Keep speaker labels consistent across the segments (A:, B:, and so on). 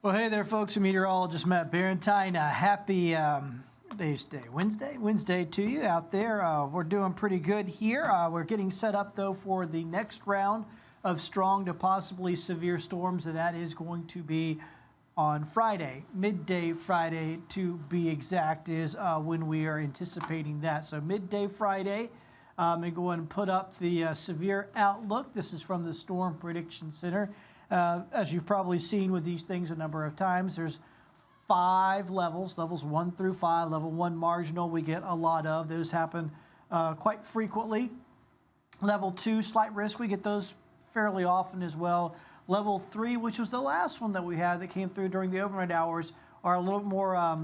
A: Well, hey there, folks. I'm meteorologist Matt Barentine. Happy Wednesday to you out there. We're doing pretty good here. We're getting set up, though, for the next round of strong to possibly severe storms, and that is going to be on Friday, midday Friday to be exact, is when we are anticipating that. So midday Friday, and go ahead and put up the severe outlook. This is from the Storm Prediction Center. As you've probably seen with these things a number of times, there's 5 levels 1 through 5. Level 1 marginal, we get a lot of. Those happen quite frequently. Level 2, slight risk, we get those fairly often as well. Level 3, which was the last one that we had that came through during the overnight hours, are a little more, a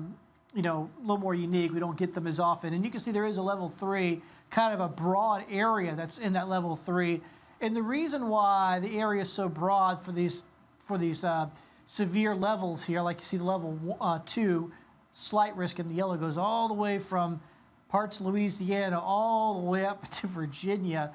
A: little more unique. We don't get them as often. And you can see there is a level 3, kind of a broad area that's in that level 3. And the reason why the area is so broad for these severe levels here, like you see the level 2, slight risk in the yellow, goes all the way from parts of Louisiana all the way up to Virginia,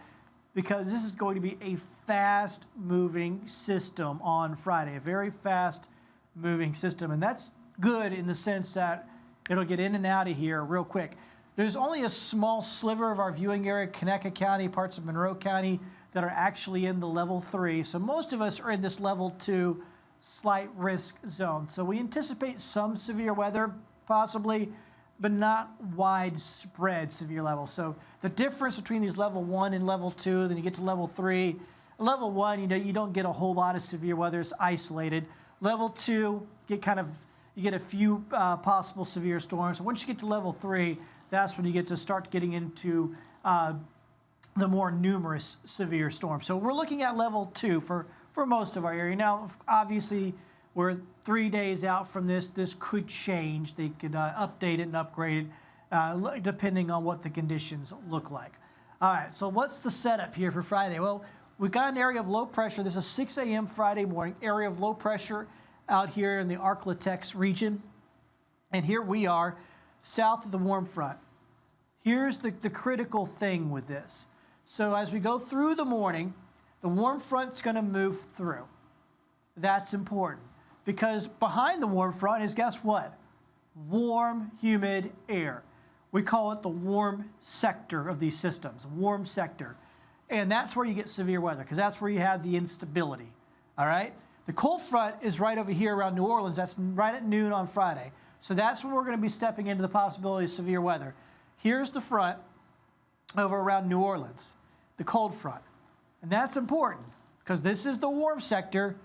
A: because this is going to be a fast-moving system on Friday, a very fast-moving system. And that's good in the sense that it'll get in and out of here real quick. There's only a small sliver of our viewing area, Conecuh County, parts of Monroe County, that are actually in the level 3. So most of us are in this level 2 slight risk zone. So we anticipate some severe weather, possibly, but not widespread severe levels. So the difference between these level 1 and level 2, then you get to level 3. Level 1, you don't get a whole lot of severe weather. It's isolated. Level 2, you get a few possible severe storms. Once you get to level 3, that's when you get to start getting into the more numerous severe storms. So we're looking at level 2 for most of our area. Now, obviously, we're 3 days out from this. This could change. They could update it and upgrade it depending on what the conditions look like. All right, so what's the setup here for Friday? Well, we've got an area of low pressure. This is 6 a.m. Friday morning, area of low pressure out here in the Arklatex region. And here we are south of the warm front. Here's the critical thing with this. So as we go through the morning, the warm front's going to move through. That's important because behind the warm front is, guess what? Warm, humid air. We call it the warm sector of these systems, warm sector. And that's where you get severe weather because that's where you have the instability, all right? The cold front is right over here around New Orleans. That's right at noon on Friday. So that's when we're going to be stepping into the possibility of severe weather. Here's the front over around New Orleans, the cold front. And that's important because this is the warm sector.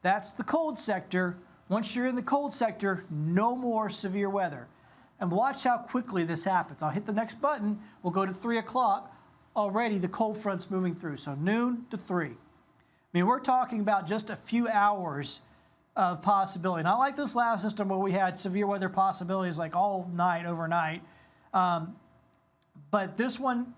A: That's the cold sector. Once you're in the cold sector, no more severe weather. And watch how quickly this happens. I'll hit the next button. We'll go to 3 o'clock. Already the cold front's moving through. So noon to 3. I mean, we're talking about just a few hours of possibility. Not like this last system where we had severe weather possibilities like all night, overnight. But this one,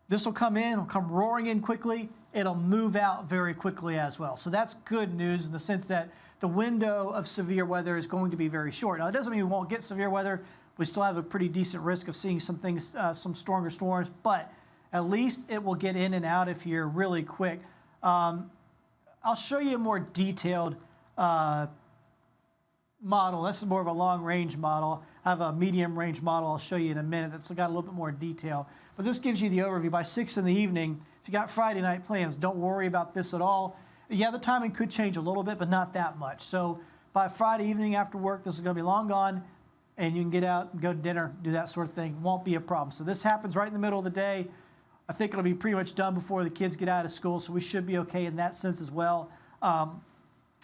A: this will come in, it'll come roaring in quickly. It'll move out very quickly as well. So that's good news in the sense that the window of severe weather is going to be very short. Now, it doesn't mean we won't get severe weather. We still have a pretty decent risk of seeing some things, some stronger storms, but at least it will get in and out of here really quick. I'll show you a more detailed model. This is more of a long-range model. I have a medium-range model I'll show you in a minute that's got a little bit more detail. But this gives you the overview. By 6 in the evening, if you got Friday night plans, don't worry about this at all. Yeah, the timing could change a little bit, but not that much. So by Friday evening after work, this is going to be long gone, and you can get out and go to dinner, do that sort of thing. Won't be a problem. So this happens right in the middle of the day. I think it'll be pretty much done before the kids get out of school, so we should be okay in that sense as well.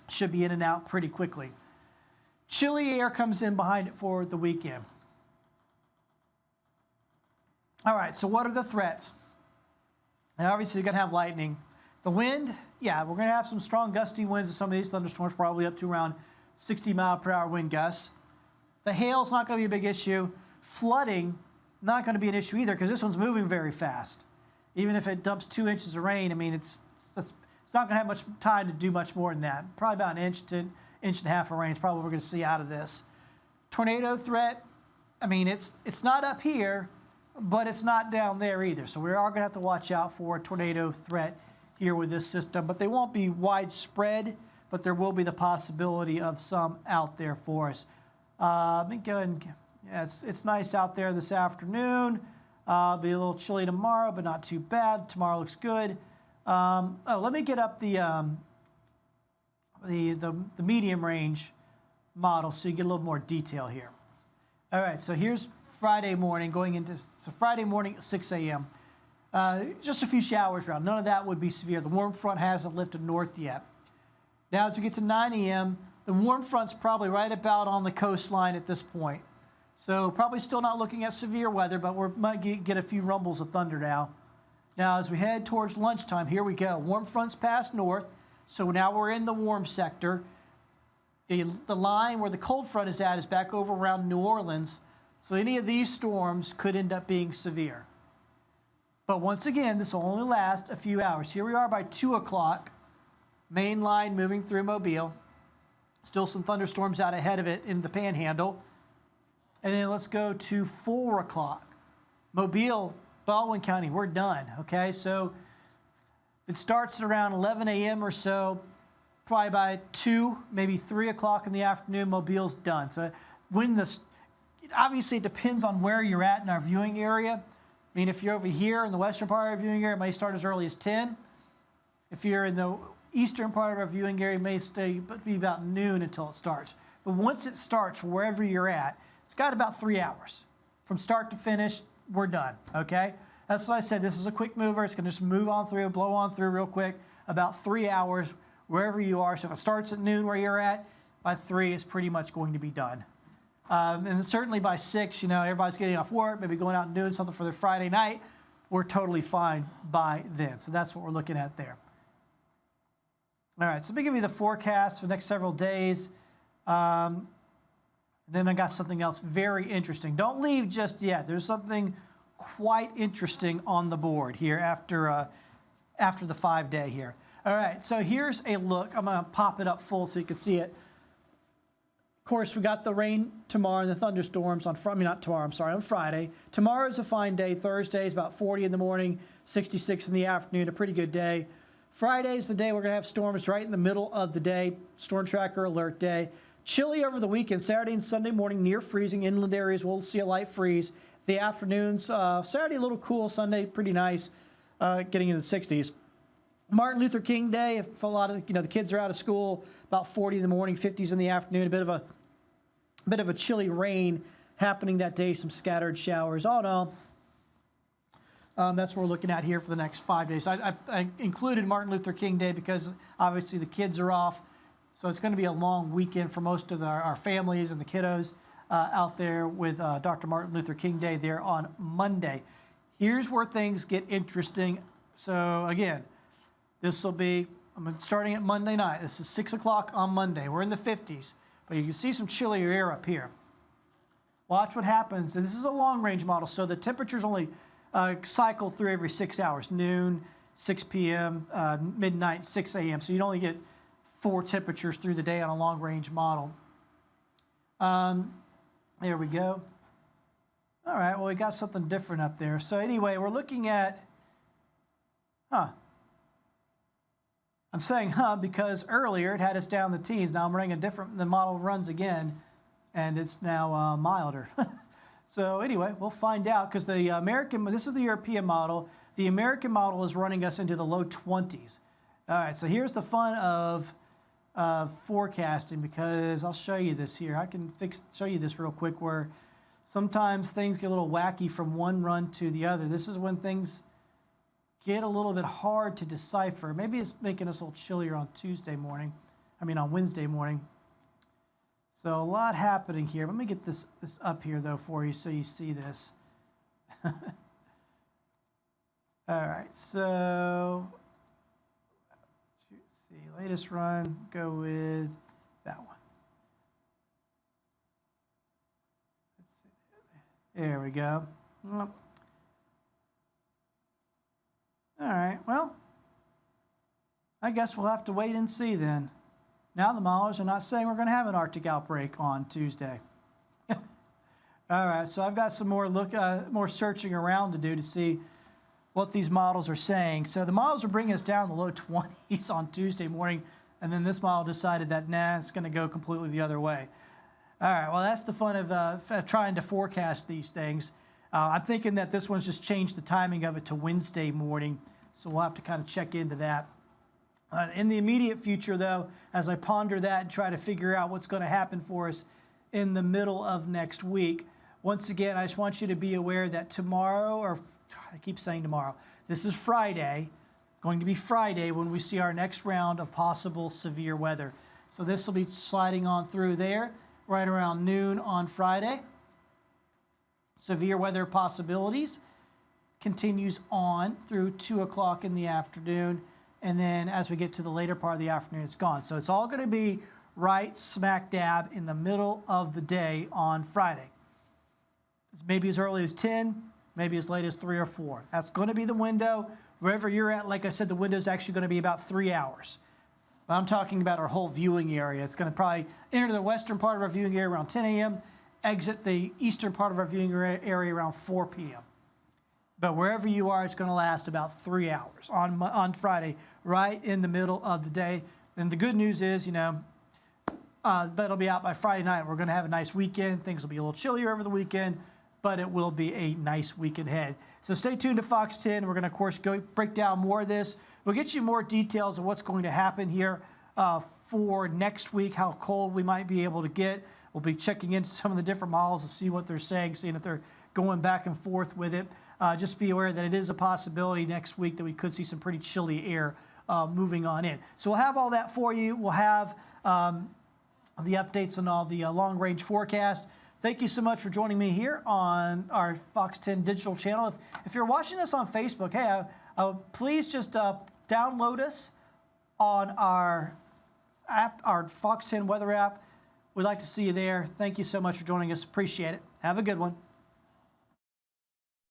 A: Should be in and out pretty quickly. Chilly air comes in behind it for the weekend. All right, so what are the threats? Now, obviously, you're going to have lightning. The wind, yeah, we're going to have some strong gusty winds in some of these thunderstorms, probably up to around 60-mile-per-hour wind gusts. The hail's not going to be a big issue. Flooding, not going to be an issue either because this one's moving very fast. Even if it dumps 2 inches of rain, I mean, it's not going to have much time to do much more than that. Probably about an inch to inch and a half of rain is probably what we're going to see out of this. Tornado threat, I mean, it's not up here, but it's not down there either. So we are going to have to watch out for a tornado threat here with this system, but they won't be widespread but there will be the possibility of some out there for us. Let me go ahead and, yeah, it's nice out there this afternoon. Be a little chilly tomorrow, but not too bad. Tomorrow looks good. Let me get up the medium range model so you get a little more detail here. All right, so here's Friday morning going into, so Friday morning at 6 a.m. Just a few showers around. None of that would be severe. The warm front hasn't lifted north yet. Now as we get to 9 a.m., the warm front's probably right about on the coastline at this point. So probably still not looking at severe weather, but we might get a few rumbles of thunder now. Now as we head towards lunchtime, here we go. Warm front's passed north, so now we're in the warm sector. The line where the cold front is at is back over around New Orleans, so any of these storms could end up being severe. But once again, this will only last a few hours. Here we are by 2 o'clock, main line moving through Mobile. Still some thunderstorms out ahead of it in the Panhandle. And then let's go to 4 o'clock. Mobile, Baldwin County, we're done, okay? So it starts at around 11 a.m. or so. Probably by 2, maybe 3 o'clock in the afternoon, Mobile's done. So obviously it depends on where you're at in our viewing area. I mean, if you're over here in the western part of our viewing area, it may start as early as 10. If you're in the eastern part of our viewing area, it may be about noon until it starts. But once it starts, wherever you're at, it's got about 3 hours. From start to finish, we're done, okay? That's what I said. This is a quick mover. It's going to just move on through, blow on through real quick, about 3 hours wherever you are. So if it starts at noon where you're at, by 3, it's pretty much going to be done. And certainly by 6, you know, everybody's getting off work, maybe going out and doing something for their Friday night. We're totally fine by then. So that's what we're looking at there. All right, so let me give you the forecast for the next several days. Then I got something else very interesting. Don't leave just yet. There's something quite interesting on the board here after the 5-day here. All right, so here's a look. I'm going to pop it up full so you can see it. Of course, we got the rain tomorrow and the thunderstorms on Friday. Not tomorrow, I'm sorry, on Friday. Tomorrow's a fine day. Thursday is about 40 in the morning, 66 in the afternoon, a pretty good day. Friday's the day we're going to have storms right in the middle of the day, storm tracker alert day. Chilly over the weekend, Saturday and Sunday morning, near freezing. Inland areas will see a light freeze. The afternoons, Saturday a little cool, Sunday pretty nice, getting into the 60s. Martin Luther King Day, if a lot of the kids are out of school, about 40 in the morning, 50s in the afternoon, a bit of a chilly rain happening that day, some scattered showers. All in all, that's what we're looking at here for the next 5 days. I included Martin Luther King Day because obviously the kids are off. So it's going to be a long weekend for most of our families and the kiddos out there with Dr. Martin Luther King Day there on Monday. Here's where things get interesting. So again, this will be, I'm starting at Monday night. This is 6 o'clock on Monday. We're in the 50s, but you can see some chillier air up here. Watch what happens. And this is a long-range model, so the temperatures only cycle through every 6 hours, noon, 6 p.m., midnight, 6 a.m. So you'd only get 4 temperatures through the day on a long-range model. There we go. All right, well, we got something different up there. So anyway, we're looking at, I'm saying because earlier it had us down the teens. Now I'm running the model runs again, and it's now milder. So anyway, we'll find out because this is the European model. The American model is running us into the low 20s. All right, so here's the fun of forecasting, because I'll show you this here. I can show you this real quick where sometimes things get a little wacky from one run to the other. This is when things get a little bit hard to decipher. Maybe it's making us a little chillier on on Wednesday morning. So a lot happening here. Let me get this up here though for you so you see this. All right, so let's see, latest run, go with that one. Let's see, there we go. All right, well, I guess we'll have to wait and see then. Now the modelers are not saying we're going to have an Arctic outbreak on Tuesday. All right, so I've got some more searching around to do to see what these models are saying. So the models are bringing us down in the low 20s on Tuesday morning. and then this model decided that, nah, it's going to go completely the other way. All right, well, that's the fun of trying to forecast these things. I'm thinking that this one's just changed the timing of it to Wednesday morning, so we'll have to kind of check into that. In the immediate future, though, as I ponder that and try to figure out what's going to happen for us in the middle of next week, once again, I just want you to be aware that tomorrow, or I keep saying tomorrow, this is Friday, going to be Friday when we see our next round of possible severe weather. So this will be sliding on through there right around noon on Friday. Severe weather possibilities continues on through 2 o'clock in the afternoon. And then as we get to the later part of the afternoon, it's gone. So it's all going to be right smack dab in the middle of the day on Friday. It's maybe as early as 10, maybe as late as 3 or 4. That's going to be the window. Wherever you're at, like I said, the window is actually going to be about 3 hours. But I'm talking about our whole viewing area. It's going to probably enter the western part of our viewing area around 10 a.m., exit the eastern part of our viewing area around 4 p.m. But wherever you are, it's going to last about 3 hours on Friday, right in the middle of the day. And the good news is, that'll be out by Friday night. We're going to have a nice weekend. Things will be a little chillier over the weekend, but it will be a nice week ahead. So stay tuned to Fox 10. We're going to, of course, go break down more of this. We'll get you more details of what's going to happen here for next week, how cold we might be able to get. We'll be checking into some of the different models to see what they're saying, seeing if they're going back and forth with it. Just be aware that it is a possibility next week that we could see some pretty chilly air moving on in. So we'll have all that for you. We'll have the updates on all the long-range forecast. Thank you so much for joining me here on our Fox 10 digital channel. If you're watching this on Facebook, hey, please just download us on our app, our Fox 10 weather app. We'd like to see you there. Thank you so much for joining us. Appreciate it. Have a good one.